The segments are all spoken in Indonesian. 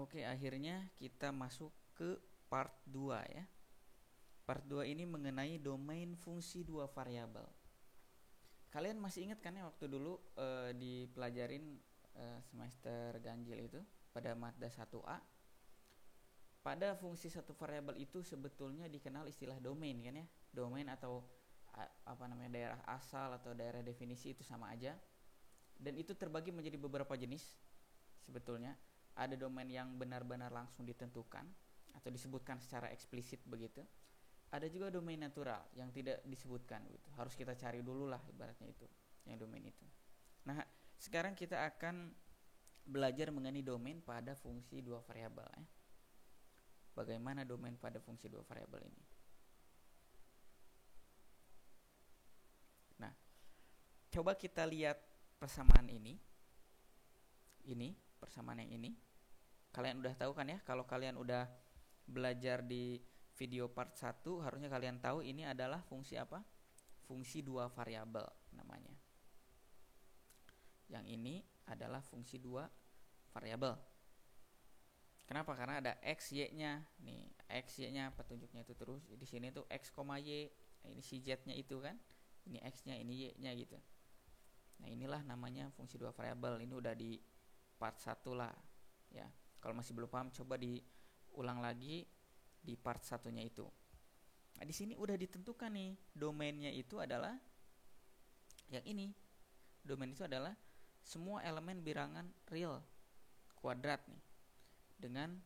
Oke, akhirnya kita masuk ke part 2 ya. Part 2 ini mengenai domain fungsi dua variabel. Kalian masih ingat kan ya waktu dulu dipelajarin semester ganjil itu pada mata 1A. Pada fungsi satu variabel itu sebetulnya dikenal istilah domain kan ya. Domain atau daerah asal atau daerah definisi itu sama aja. Dan itu terbagi menjadi beberapa jenis sebetulnya. Ada domain yang benar-benar langsung ditentukan atau disebutkan secara eksplisit begitu. Ada juga domain natural yang tidak disebutkan gitu. Harus kita cari dulu lah ibaratnya itu, yang domain itu. Nah, sekarang kita akan belajar mengenai domain pada fungsi dua variabel ya. Bagaimana domain pada fungsi dua variabel ini? Nah, coba kita lihat persamaan ini. Ini persamaan yang ini. Kalian udah tahu kan ya, kalau kalian udah belajar di video part 1 harusnya kalian tahu ini adalah fungsi apa? Fungsi dua variabel namanya. Yang ini adalah fungsi dua variabel. Kenapa? Karena ada x, y-nya. Nih, x, y-nya petunjuknya itu terus. Di sini tuh x, y. Ini si z-nya itu kan. Ini x-nya, ini y-nya gitu. Nah, inilah namanya fungsi dua variabel. Ini udah di part 1 lah, ya. Kalau masih belum paham coba diulang lagi di part 1-nya itu. Nah, di sini udah ditentukan nih, domainnya itu adalah yang ini. Domain itu adalah semua elemen bilangan real kuadrat nih. Dengan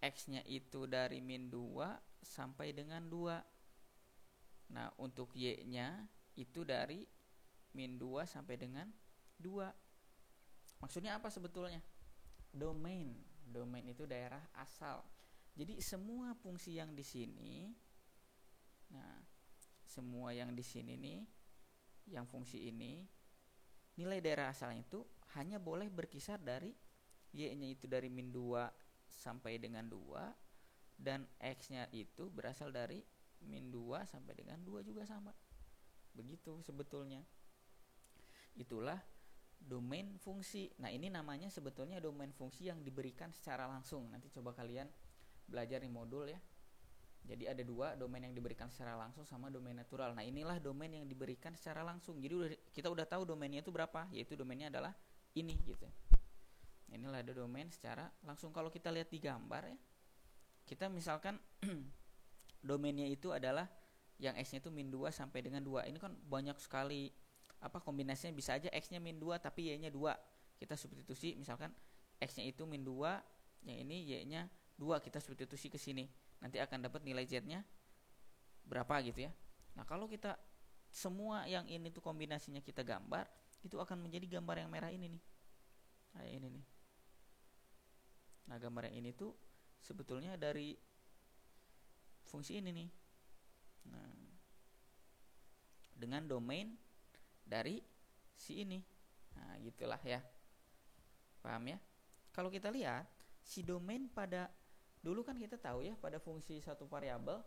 x-nya itu dari min 2 sampai dengan 2. Nah, untuk y-nya itu dari min 2 sampai dengan 2. Maksudnya apa sebetulnya? Domain itu daerah asal. Jadi semua fungsi yang di sini, nah, semua yang di sini nih, yang fungsi ini, nilai daerah asalnya itu hanya boleh berkisar dari y-nya itu dari min 2 sampai dengan 2, dan x-nya itu berasal dari min 2 sampai dengan 2 juga sama. Begitu sebetulnya. Itulah domain fungsi. Nah, ini namanya sebetulnya domain fungsi yang diberikan secara langsung. Nanti coba kalian belajar di modul ya. Jadi ada dua, domain yang diberikan secara langsung sama domain natural. Nah, inilah domain yang diberikan secara langsung. Jadi kita udah tahu domainnya itu berapa, yaitu domainnya adalah ini gitu. Inilah ada domain secara langsung. Kalau kita lihat di gambar ya, kita misalkan domainnya itu adalah yang x-nya itu min 2 sampai dengan 2. Ini kan banyak sekali kombinasinya. Bisa aja x-nya min 2 tapi y-nya 2. Kita substitusi misalkan x-nya itu min 2, yang ini y-nya 2, kita substitusi ke sini. Nanti akan dapat nilai z-nya berapa gitu ya. Nah, kalau kita semua yang ini tuh kombinasinya kita gambar, itu akan menjadi gambar yang merah ini nih. Nah, ini nih. Nah, gambar yang ini tuh sebetulnya dari fungsi ini nih. Nah, dengan domain dari si ini. Nah, gitulah ya. Paham ya? Kalau kita lihat si domain pada dulu kan kita tahu ya pada fungsi satu variabel,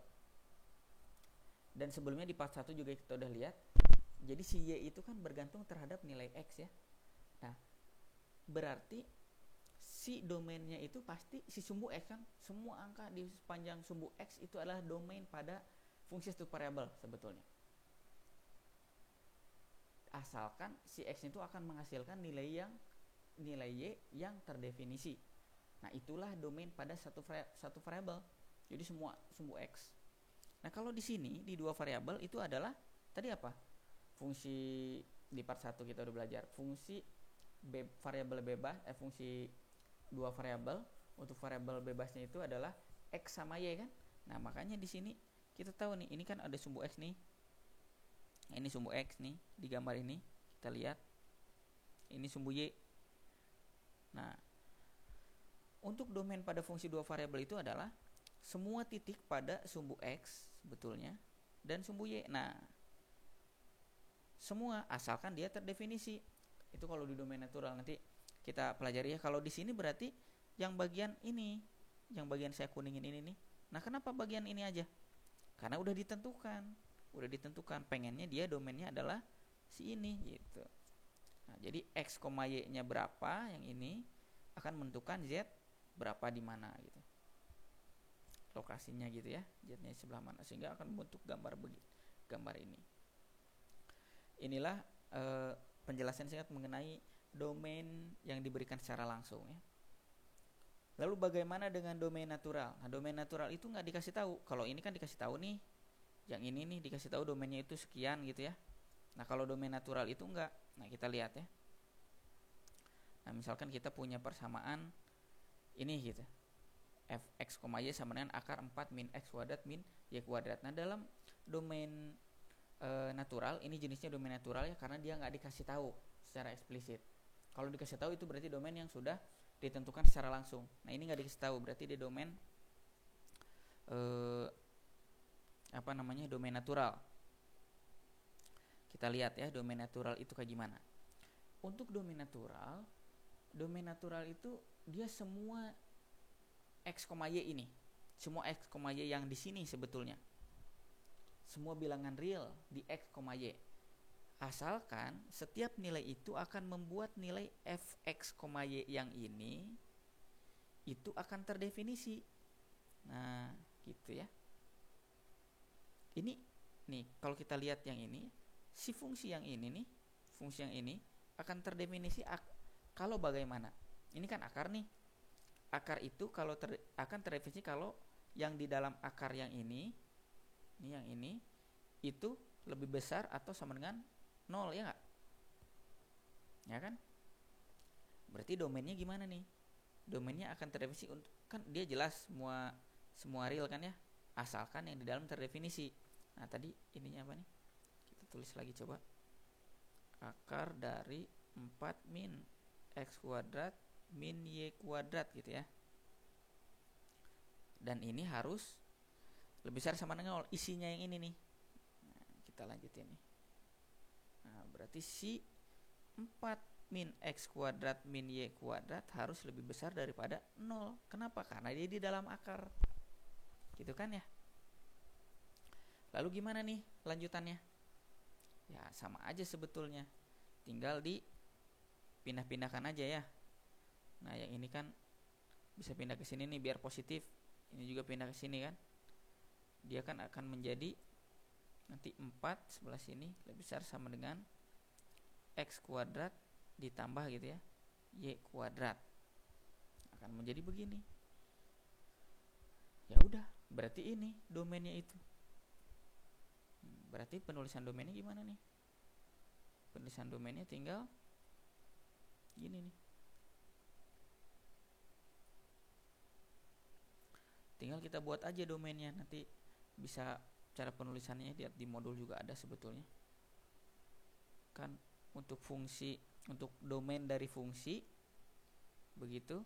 dan sebelumnya di part 1 juga kita udah lihat. Jadi si y itu kan bergantung terhadap nilai x ya. Nah, berarti si domainnya itu pasti si sumbu x kan. Semua angka di sepanjang sumbu x itu adalah domain pada fungsi satu variabel sebetulnya. Asalkan si x itu akan menghasilkan nilai y yang terdefinisi. Nah, itulah domain pada satu variabel. Jadi semua sumbu x. Nah, kalau di sini di dua variabel itu adalah tadi apa? Fungsi di part 1 kita udah belajar. Fungsi variabel bebas, fungsi dua variabel. Untuk variabel bebasnya itu adalah x sama y kan. Nah, makanya di sini kita tahu nih, ini kan ada sumbu x nih. Ini sumbu x nih di gambar ini. Kita lihat. Ini sumbu y. Nah, untuk domain pada fungsi dua variabel itu adalah semua titik pada sumbu x sebetulnya dan sumbu y. Nah, semua asalkan dia terdefinisi. Itu kalau di domain natural, nanti kita pelajari ya. Kalau di sini berarti yang bagian ini, yang bagian saya kuningin ini nih. Nah, kenapa bagian ini aja? Karena udah ditentukan. Pengennya dia domainnya adalah si ini gitu. Nah, jadi x, y-nya berapa yang ini akan menentukan z berapa di mana gitu, lokasinya gitu ya, z-nya sebelah mana, sehingga akan membentuk gambar ini. Inilah penjelasan singkat mengenai domain yang diberikan secara langsung ya. Lalu bagaimana dengan domain natural? Nah, domain natural itu nggak dikasih tahu. Kalau ini kan dikasih tahu nih, yang ini nih dikasih tahu domainnya itu sekian gitu ya. Nah, kalau domain natural itu enggak. Nah, kita lihat ya. Nah, misalkan kita punya persamaan ini gitu. Fx, y sama dengan akar 4 min x kuadrat min y kuadrat. Nah, dalam domain natural, ini jenisnya domain natural ya, karena dia nggak dikasih tahu secara eksplisit. Kalau dikasih tahu itu berarti domain yang sudah ditentukan secara langsung. Nah, ini nggak dikasih tahu, berarti dia domain domain natural. Kita lihat ya domain natural itu kayak gimana. Untuk domain natural itu dia semua x, y ini, semua x, y yang di sini sebetulnya, semua bilangan real di x, y. Asalkan setiap nilai itu akan membuat nilai fx, y yang ini itu akan terdefinisi. Nah, gitu ya. Ini nih, kalau kita lihat yang ini, si fungsi yang ini akan terdefinisi kalau bagaimana. Ini kan akar nih. Akar itu kalau akan terdefinisi kalau yang di dalam akar yang ini itu lebih besar atau sama dengan 0, ya enggak? Ya kan? Berarti domainnya gimana nih? Domainnya akan terdefinisi untuk, kan dia jelas semua real kan ya? Asalkan yang di dalam terdefinisi. Nah, tadi ininya apa nih? Kita tulis lagi coba. Akar dari 4 min x kuadrat min y kuadrat gitu ya. Dan ini harus lebih besar sama dengan 0, isinya yang ini nih. Nah, kita lanjutin nih. Nah, berarti si 4 min x kuadrat min y kuadrat harus lebih besar daripada 0. Kenapa? Karena dia di dalam akar. Gitu kan ya? Lalu gimana nih lanjutannya? Ya, sama aja sebetulnya. Tinggal dipindah-pindahkan aja ya. Nah, yang ini kan bisa pindah ke sini nih biar positif. Ini juga pindah ke sini kan. Dia kan akan menjadi nanti 4 sebelah sini lebih besar sama dengan x kuadrat ditambah gitu ya y kuadrat, akan menjadi begini. Ya udah, berarti ini domainnya itu. Berarti penulisan domainnya gimana nih? Penulisan domainnya tinggal gini nih. Tinggal kita buat aja domainnya, nanti bisa cara penulisannya lihat di modul juga ada sebetulnya. Kan untuk fungsi, untuk domain dari fungsi begitu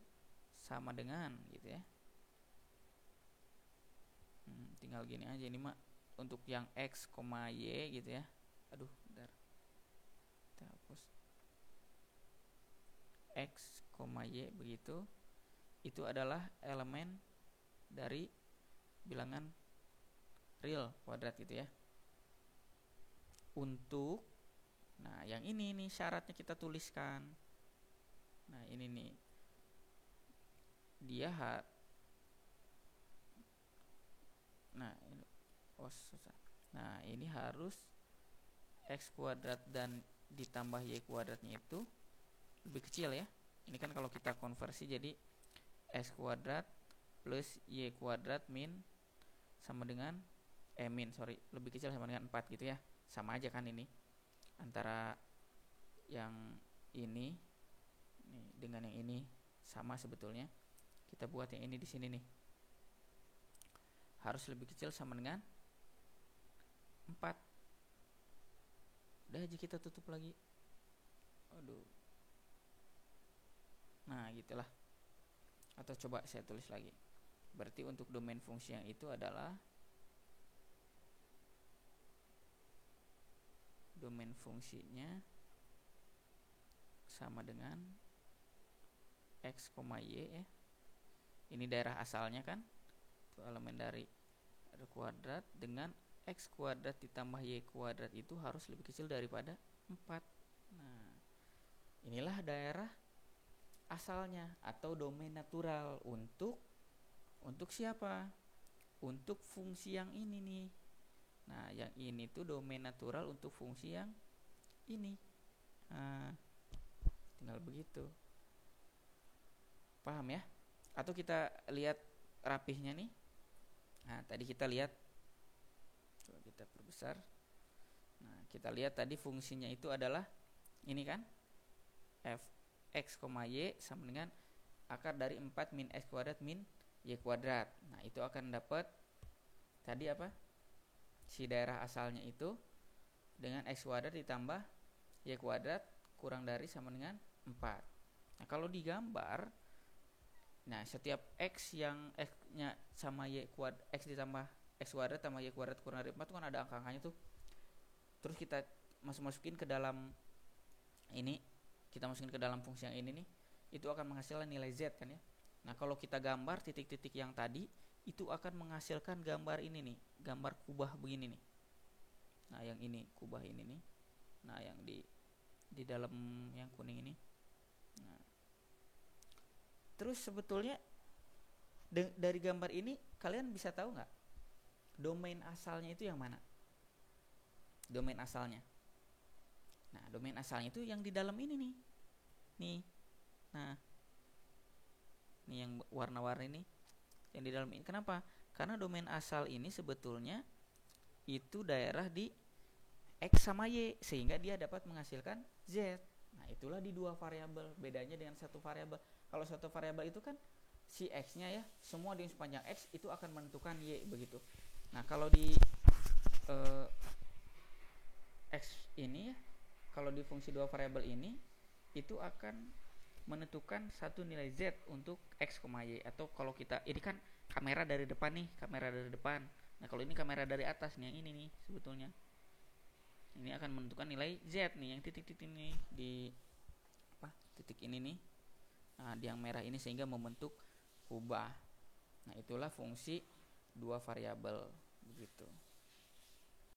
sama dengan gitu ya. Tinggal gini aja ini mah untuk yang x, y gitu ya. Aduh, bentar. Kita hapus. X, y begitu. Itu adalah elemen dari bilangan real kuadrat gitu ya. Untuk, nah yang ini nih syaratnya kita tuliskan. Nah ini nih, dia nah ini, nah ini harus x kuadrat dan ditambah y kuadratnya itu lebih kecil ya. Ini kan kalau kita konversi jadi x kuadrat plus y kuadrat min sama dengan lebih kecil sama dengan 4 gitu ya. Sama aja kan ini antara yang ini nih dengan yang ini sama sebetulnya. Kita buat yang ini di sini nih, harus lebih kecil sama dengan 4. Udah aja kita tutup lagi. Aduh. Nah gitulah. Atau coba saya tulis lagi. Berarti untuk domain fungsi yang itu adalah domain fungsinya sama dengan x, y ya. Ini daerah asalnya kan, itu elemen dari r kuadrat dengan x kuadrat ditambah y kuadrat itu harus lebih kecil daripada 4. Nah, inilah daerah asalnya atau domain natural untuk siapa? Untuk fungsi yang ini nih. Nah, yang ini tuh domain natural untuk fungsi yang ini. Nah, tinggal begitu. Paham ya? Atau kita lihat rapihnya nih. Nah, tadi kita lihat, coba kita perbesar. Nah, kita lihat tadi fungsinya itu adalah ini kan, fx, y sama dengan akar dari 4 min x kuadrat min y kuadrat. Nah, itu akan dapat tadi apa? Si daerah asalnya itu dengan x kuadrat ditambah y kuadrat kurang dari sama dengan 4. Nah, kalau digambar, nah setiap x yang x-nya sama y kuadrat, x ditambah x kuadrat tambah y kuadrat kurang dari 4 itu kan ada angka-angkanya tuh. Terus kita masukin ke dalam ini, kita masukin ke dalam fungsi yang ini nih, itu akan menghasilkan nilai z kan ya. Nah, kalau kita gambar titik-titik yang tadi, itu akan menghasilkan gambar ini nih, gambar kubah begini nih. Nah, yang ini kubah ini nih. Nah, yang di dalam yang kuning ini. Nah, terus sebetulnya dari gambar ini kalian bisa tahu nggak domain asalnya itu yang mana? Domain asalnya. Nah, domain asalnya itu yang di dalam ini nih. Nih. Nah, ini yang warna-warni nih, yang di dalam ini. Kenapa? Karena domain asal ini sebetulnya itu daerah di x sama y, sehingga dia dapat menghasilkan z. Nah, itulah di dua variabel. Bedanya dengan satu variabel. Kalau satu variabel itu kan si x-nya ya, semua di sepanjang x itu akan menentukan y begitu. Nah, kalau di x ini ya, kalau di fungsi dua variabel ini itu akan menentukan satu nilai z untuk x, y. Atau kalau kita, ini kan kamera dari depan nih, kamera dari depan. Nah, kalau ini kamera dari atas nih, yang ini nih sebetulnya. Ini akan menentukan nilai z nih, yang titik-titik ini di apa? Titik ini nih. Nah, di yang merah ini sehingga membentuk kubah. Nah, itulah fungsi dua variabel begitu.